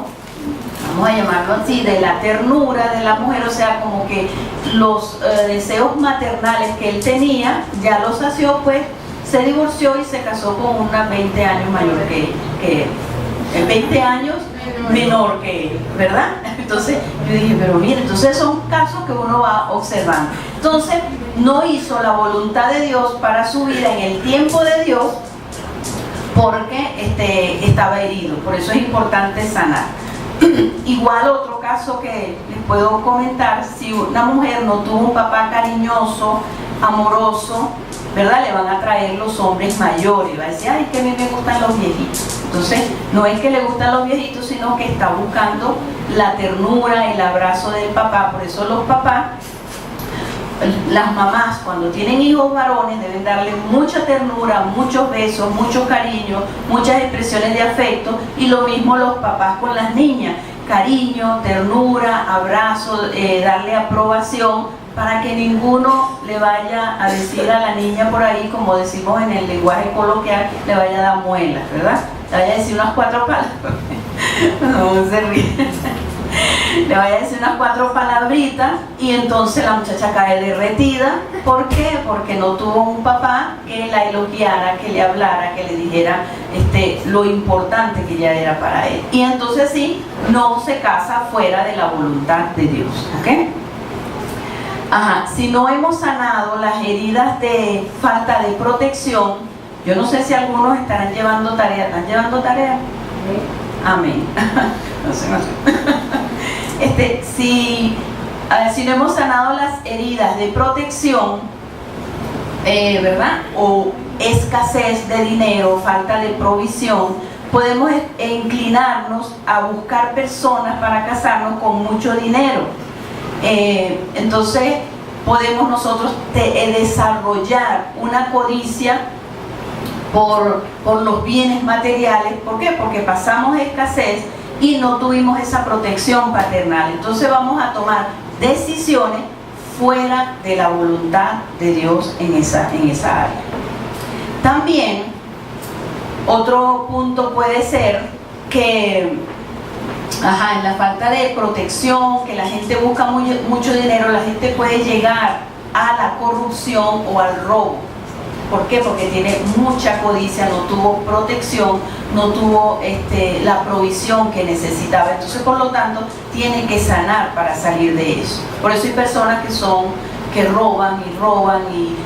vamos a llamarlo así, de la ternura de la mujer, o sea, como que los deseos maternales que él tenía, ya los sació, pues se divorció y se casó con una 20 años mayor que él. 20 años menor que él, ¿verdad? Entonces yo dije, pero mire, entonces son casos que uno va observando. Entonces no hizo la voluntad de Dios para su vida en el tiempo de Dios porque estaba herido. Por eso es importante sanar. Igual otro caso que les puedo comentar, si una mujer no tuvo un papá cariñoso, amoroso, ¿verdad? Le van a traer los hombres mayores, va a decir, ay, que a mí me gustan los viejitos. Entonces, no es que le gustan los viejitos, sino que está buscando la ternura, el abrazo del papá. Por eso los papás, las mamás, cuando tienen hijos varones, deben darle mucha ternura, muchos besos, mucho cariño, muchas expresiones de afecto, y lo mismo los papás con las niñas, cariño, ternura, abrazo, darle aprobación, para que ninguno le vaya a decir a la niña por ahí, como decimos en el lenguaje coloquial, le vaya a dar muelas, ¿verdad? Le vaya a decir unas 4 palabras. No se ríe. le vaya a decir unas 4 palabritas y entonces la muchacha cae derretida. ¿Por qué? Porque no tuvo un papá que la elogiara, que le hablara, que le dijera lo importante que ella era para él. Y entonces sí, no se casa fuera de la voluntad de Dios. ¿Ok? Si no hemos sanado las heridas de falta de protección, yo no sé si algunos estarán llevando tarea. ¿Están llevando tarea? Amén. No sé. Si no hemos sanado las heridas de protección, ¿verdad? O escasez de dinero, falta de provisión, podemos inclinarnos a buscar personas para casarnos con mucho dinero. Entonces podemos nosotros desarrollar una codicia por los bienes materiales. ¿Por qué? Porque pasamos escasez y no tuvimos esa protección paternal. Entonces vamos a tomar decisiones fuera de la voluntad de Dios en esa área. También otro punto puede ser que en la falta de protección, que la gente busca mucho dinero, la gente puede llegar a la corrupción o al robo. ¿Por qué? Porque tiene mucha codicia, no tuvo protección, no tuvo la provisión que necesitaba. Entonces, por lo tanto, tiene que sanar para salir de eso. Por eso hay personas que roban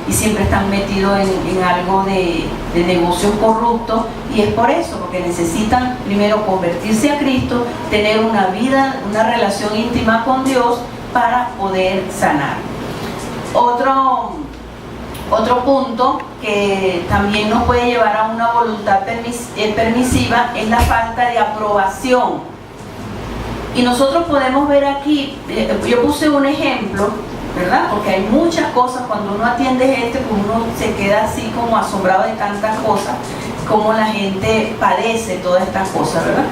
y siempre están metidos en algo de negocios corruptos, y es por eso, porque necesitan primero convertirse a Cristo, tener una vida, una relación íntima con Dios para poder sanar. Otro punto que también nos puede llevar a una voluntad permisiva es la falta de aprobación. Y nosotros podemos ver aquí, yo puse un ejemplo, ¿verdad? Porque hay muchas cosas, cuando uno atiende gente, pues uno se queda así como asombrado de tantas cosas, como la gente padece todas estas cosas, ¿verdad?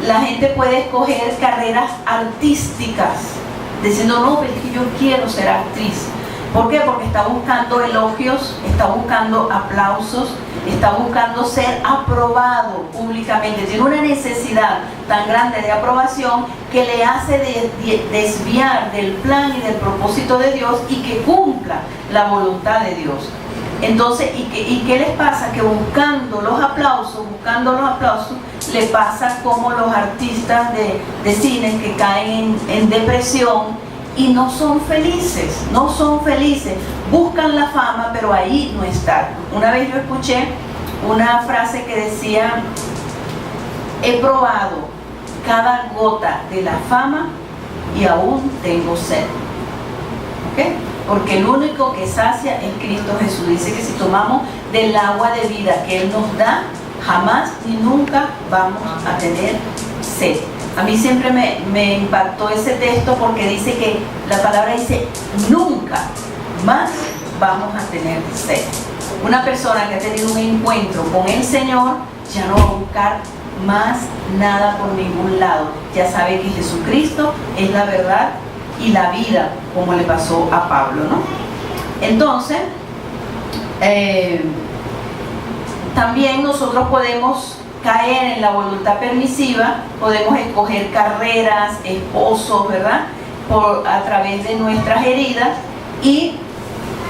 La gente puede escoger carreras artísticas, diciendo, no, pero es que yo quiero ser actriz. ¿Por qué? Porque está buscando elogios, está buscando aplausos, está buscando ser aprobado públicamente. Tiene una necesidad tan grande de aprobación que le hace desviar del plan y del propósito de Dios y que cumpla la voluntad de Dios. Entonces, ¿y qué les pasa? Que buscando los aplausos, le pasa como los artistas de cine que caen en depresión y no son felices, buscan la fama, pero ahí no están. Una vez yo escuché una frase que decía, he probado cada gota de la fama y aún tengo sed. ¿Ok? Porque el único que sacia es Cristo Jesús. Dice que si tomamos del agua de vida que Él nos da, jamás y nunca vamos a tener sed. A mí siempre me impactó ese texto porque dice que la palabra dice, nunca más vamos a tener sed. Una persona que ha tenido un encuentro con el Señor ya no va a buscar más nada por ningún lado. Ya sabe que Jesucristo es la verdad y la vida, como le pasó a Pablo, ¿no? Entonces, también nosotros podemos caer en la voluntad permisiva, podemos escoger carreras, esposos, ¿verdad? A través de nuestras heridas, y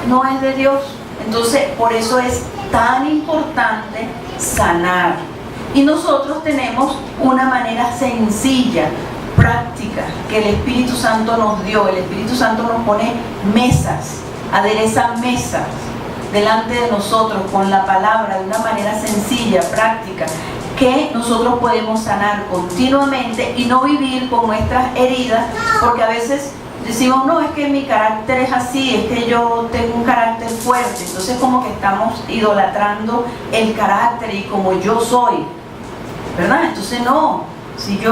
no es de Dios. Entonces, por eso es tan importante sanar. Y nosotros tenemos una manera sencilla, práctica, que el Espíritu Santo nos dio. El Espíritu Santo nos pone mesas, adereza mesas delante de nosotros con la palabra, de una manera sencilla, práctica, que nosotros podemos sanar continuamente y no vivir con nuestras heridas, porque a veces decimos, no, es que mi carácter es así, es que yo tengo un carácter fuerte. Entonces como que estamos idolatrando el carácter y como yo soy, ¿verdad? Entonces no, yo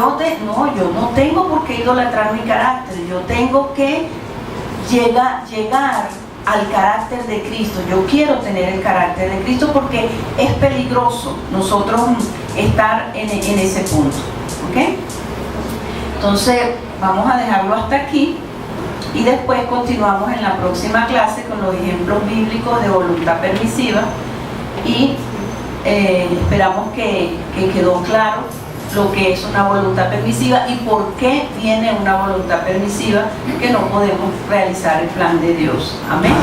no tengo por qué idolatrar mi carácter, yo tengo que llegar al carácter de Cristo. Yo quiero tener el carácter de Cristo porque es peligroso nosotros estar en ese punto. ¿Ok? Entonces vamos a dejarlo hasta aquí y después continuamos en la próxima clase con los ejemplos bíblicos de voluntad permisiva y esperamos que quedó claro lo que es una voluntad permisiva y por qué viene una voluntad permisiva que no podemos realizar el plan de Dios. Amén.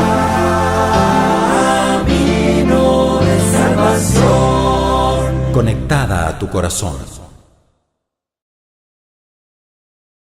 Conectada a tu corazón.